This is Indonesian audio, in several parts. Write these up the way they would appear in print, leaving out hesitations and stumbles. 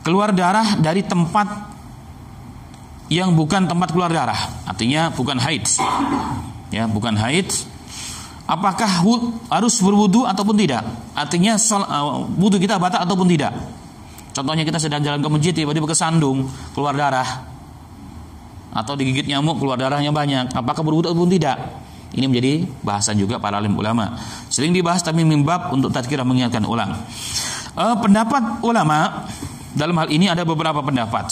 keluar darah dari tempat yang bukan tempat keluar darah, artinya bukan haid, ya, bukan haid, apakah harus berwudu ataupun tidak? Artinya wudu kita batal ataupun tidak? Contohnya kita sedang jalan ke masjid, tiba-tiba kesandung, keluar darah, atau digigit nyamuk, keluar darahnya banyak, apakah berwudu ataupun tidak? Ini menjadi bahasan juga para alim ulama. Sering dibahas tapi mimbab untuk tadkirah, mengingatkan ulang. Pendapat ulama dalam hal ini ada beberapa pendapat.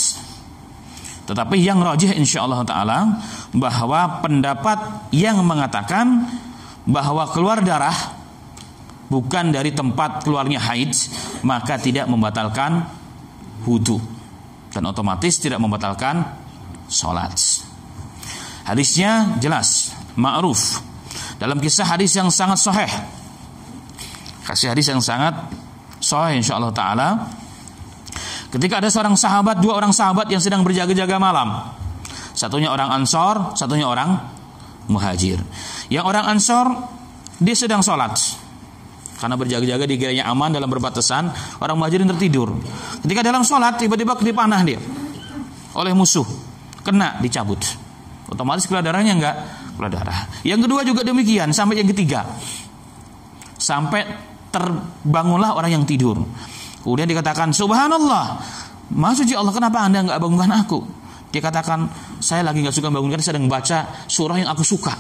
Tetapi yang rajih insyaallah taala bahwa pendapat yang mengatakan bahwa keluar darah bukan dari tempat keluarnya haid, maka tidak membatalkan wudu dan otomatis tidak membatalkan salat. Hadisnya jelas, ma'ruf. Dalam kisah hadis yang sangat sahih. Hadis yang sangat sahih insyaallah taala. Ketika ada dua orang sahabat yang sedang berjaga-jaga malam. Satunya orang Ansor, satunya orang Muhajir. Yang orang Ansor dia sedang sholat karena berjaga-jaga dikiranya aman dalam berbatasan. Orang Muhajirin tertidur. Ketika dalam sholat tiba-tiba dipanah dia oleh musuh, kena, dicabut. Otomatis keluar darahnya enggak? Keluar darah. Yang kedua juga demikian, sampai yang ketiga. Sampai terbangunlah orang yang tidur. Kemudian dikatakan, subhanallah, maha suci Allah, kenapa anda enggak bangunkan aku? Dia katakan, saya lagi enggak suka bangunkan, saya sedang baca surah yang aku suka.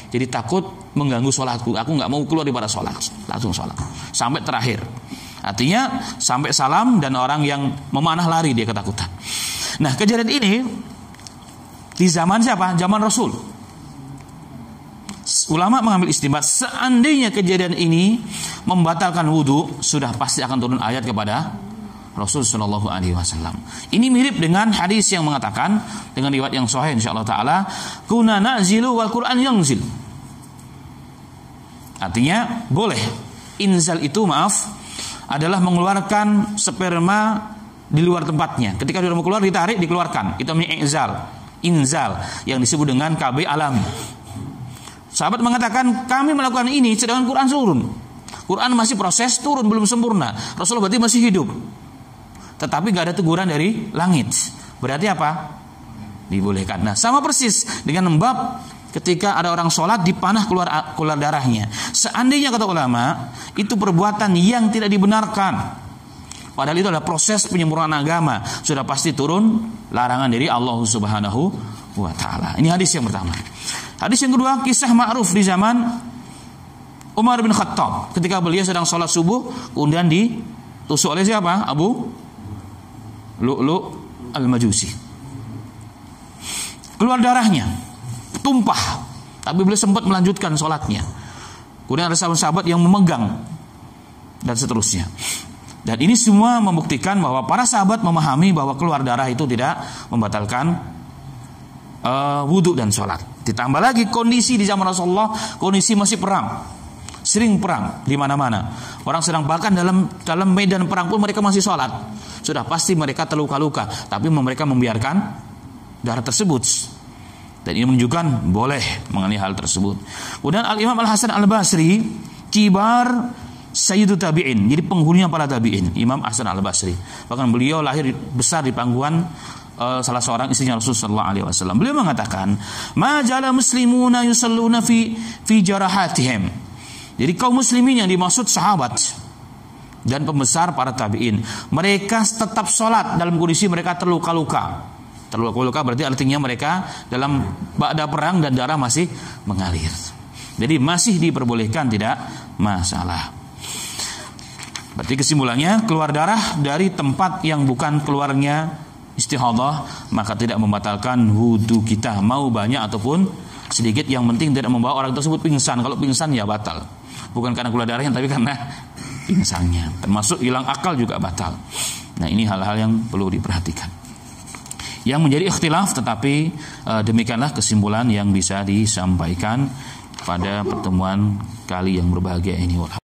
Jadi takut mengganggu sholatku, aku enggak mau keluar daripada sholat. Langsung sholat sampai terakhir. Artinya sampai salam dan orang yang memanah lari dia ketakutan. Nah, kejadian ini di zaman siapa? Zaman Rasul. Ulama mengambil istinbat, seandainya kejadian ini membatalkan wudu, sudah pasti akan turun ayat kepada Rasul sallallahu alaihi wasallam. Ini mirip dengan hadis yang mengatakan dengan riwayat yang sahih insyaallah taala, kunna nazilu wal Qur'an yanzil. Artinya boleh. Inzal itu adalah mengeluarkan sperma di luar tempatnya. Ketika dia mau keluar ditarik, dikeluarkan. Itu namanya inzal yang disebut dengan KB alami. Sahabat mengatakan, kami melakukan ini sedangkan Quran turun. Quran masih proses turun, belum sempurna. Rasulullah berarti masih hidup. Tetapi gak ada teguran dari langit. Berarti apa? Dibolehkan. Nah, sama persis dengan bab ketika ada orang sholat dipanah keluar darahnya. Seandainya kata ulama, itu perbuatan yang tidak dibenarkan. Padahal itu adalah proses penyempurnaan agama. Sudah pasti turun larangan dari Allah Subhanahu wa ta'ala. Ini hadis yang pertama. Hadis yang kedua, kisah ma'ruf di zaman Umar bin Khattab. Ketika beliau sedang sholat subuh, kemudian ditusuk oleh siapa? Abu Lu'lu' al-Majusi. Keluar darahnya, tumpah. Tapi beliau sempat melanjutkan sholatnya. Kemudian ada sahabat-sahabat yang memegang dan seterusnya. Dan ini semua membuktikan bahwa para sahabat memahami bahwa keluar darah itu tidak membatalkan wudu dan sholat. Ditambah lagi kondisi di zaman Rasulullah, kondisi masih perang, sering perang di mana-mana. Orang sedang bahkan dalam medan perang pun mereka masih sholat. Sudah pasti mereka terluka-luka, tapi mereka membiarkan darah tersebut. Dan ini menunjukkan boleh mengenai hal tersebut. Kemudian Al-Imam Al-Hasan Al-Basri, kibar Sayyidu Tabi'in, jadi penghulunya para tabi'in, Imam Hasan Al-Basri. Bahkan beliau lahir besar di pangkuan salah seorang istrinya Rasulullah SAW. Beliau mengatakan, ma jala muslimuna yusalluna fi jarahatihim. Jadi kaum muslimin yang dimaksud sahabat dan pembesar para tabi'in, mereka tetap sholat dalam kondisi mereka terluka-luka. Terluka-luka berarti artinya mereka dalam ba'da perang dan darah masih mengalir. Jadi masih diperbolehkan, tidak masalah. Berarti kesimpulannya, keluar darah dari tempat yang bukan keluarnya istihadah, maka tidak membatalkan wudu kita, mau banyak ataupun sedikit. Yang penting tidak membawa orang tersebut pingsan. Kalau pingsan ya batal, bukan karena keluar darahnya, tapi karena pingsannya. Termasuk hilang akal juga batal. Nah, ini hal-hal yang perlu diperhatikan, yang menjadi ikhtilaf, tetapi demikianlah kesimpulan yang bisa disampaikan pada pertemuan kali yang berbahagia ini.